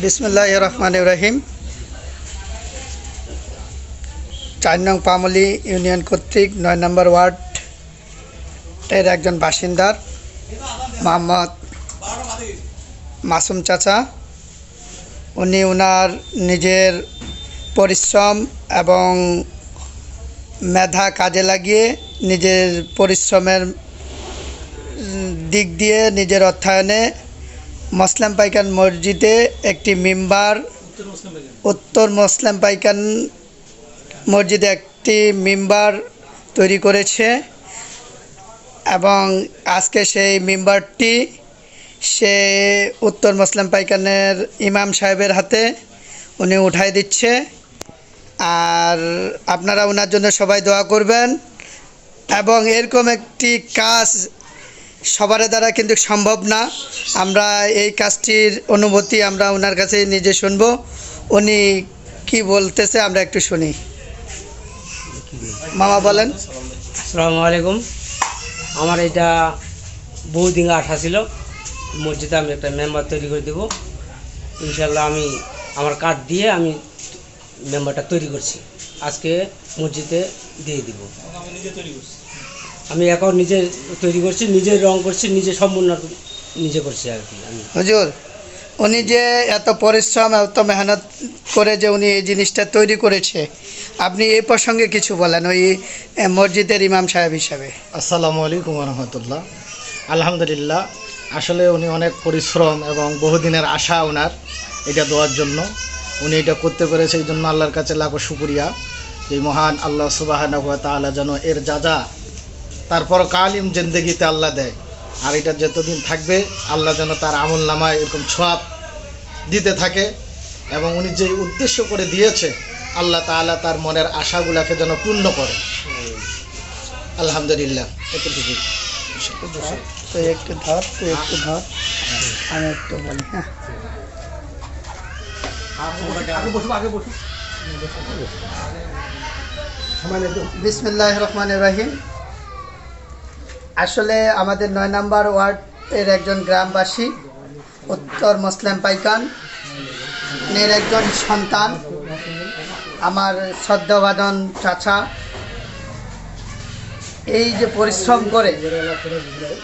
বিসমিল্লাহির রহমানির রহিম। ৪ নং পামলি ইউনিয়ন কর্তৃক ৯ নম্বর ওয়ার্ডের একজন বাসিন্দার মোহাম্মদ মাসুম চাচা, উনি ওনার নিজের পরিশ্রম এবং মেধা কাজে লাগিয়ে নিজের পরিশ্রমের দিক দিয়ে নিজের অর্থায়নে মুসলিম পাইকান মসজিদে একটি মিম্বার, উত্তর মুসলিম পাইকান মসজিদে একটি মিম্বার তৈরি করেছে এবং আজকে সেই মিম্বারটি সে উত্তর মুসলিম পাইকানের ইমাম সাহেবের হাতে উনি উঠাই দিচ্ছে। আর আপনারা ওনার জন্য সবাই দোয়া করবেন এবং এরকম একটি কাজ সবার দ্বারা কিন্তু সম্ভব না। আমরা এই কাজটির অনুভূতি আমরা ওনার কাছে নিজে শুনব, উনি কি বলতেছে আমরা একটু শুনি। মামা বলেন। আসসালামু আলাইকুম। আমার এটা বহুদিন আশা ছিল মসজিদে আমি একটা মেম্বার তৈরি করে দেবো। ইনশাল্লাহ আমি আমার কাঠ দিয়ে আমি মেম্বারটা তৈরি করছি, আজকে মসজিদে দিয়ে দিব। আমি এখন নিজে তৈরি করছি, নিজে রং করছি, নিজে সম্পূর্ণ নিজে করছি আর কি। আমি হুজুর, উনি যে এত পরিশ্রম এত মেহনত করে যে উনি এই জিনিসটা তৈরি করেছে, আপনি এই প্রসঙ্গে কিছু বলেন ওই মসজিদের ইমাম সাহেব হিসাবে। আসসালামু আলাইকুম রহমতুল্লাহ। আলহামদুলিল্লাহ, আসলে উনি অনেক পরিশ্রম এবং বহুদিনের আশা ওনার এটা দেওয়ার জন্য, উনি এটা করতে পেরেছে। এই জন্য আল্লাহর কাছে লাখো শুকরিয়া। এই মহান আল্লাহ সুবহানাহু ওয়া তাআলা যেন এর যা তারপর কালিম জিন্দেগিতে আল্লাহ দেয়, আর এটা যতদিন থাকবে আল্লাহ যেন তার আমল নামায় এরকম ছোঁয়াব দিতে থাকে এবং উনি যে উদ্দেশ্য করে দিয়েছে আল্লাহ তাআলা তার মনের আশাগুলোকে যেন পূর্ণ করে। আলহামদুলিল্লাহ। তুই একটু ধর আমি একটু বলি। হ্যাঁ, বিসমিল্লাহির রহমানির রহিম। আসলে আমাদের ৯ নম্বর ওয়ার্ডের একজন গ্রামবাসী, উত্তর মুসলিম পাইকান এর একজন সন্তান, আমার শ্রদ্ধাভাজন চাচা, এই যে পরিশ্রম করে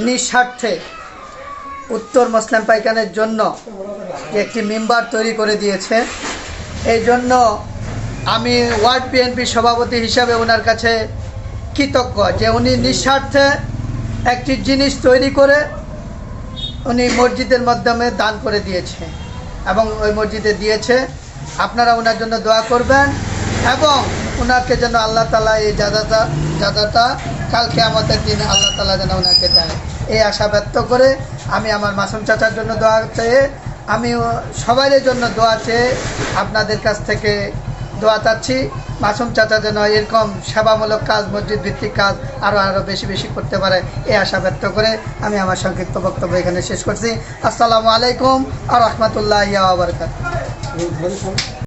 নিঃস্বার্থে উত্তর মুসলিম পাইকানের জন্য যে একটি মেম্বার তৈরি করে দিয়েছে, এই জন্য আমি ওয়ার্ড বিএনপি সভাপতি হিসাবে ওনার কাছে কৃতজ্ঞ যে উনি নিঃস্বার্থে একটি জিনিস তৈরি করে উনি মসজিদের মাধ্যমে দান করে দিয়েছে এবং ওই মসজিদে দিয়েছে। আপনারা ওনার জন্য দোয়া করবেন এবং ওনাকে যেন আল্লাহ তাআলা এই জাযাটা কাল কিয়ামতের দিন আল্লাহ তাআলা যেন ওনাকে দেয়, এই আশা ব্যক্ত করে আমি আমার মাসুম চাচার জন্য দোয়া চেয়ে, আমি সবাইয়ের জন্য দোয়া চেয়ে আপনাদের কাছ থেকে দোয়া চাচ্ছি। মাসুম চাচা যেন এরকম সেবামূলক কাজ, মসজিদ ভিত্তিক কাজ আরও বেশি বেশি করতে পারে, এই আশা ব্যক্ত করে আমি আমার সংক্ষিপ্ত বক্তব্য এখানে শেষ করছি। আসসালামু আলাইকুম ওয়া রাহমাতুল্লাহি ওয়া বারাকাতুহু।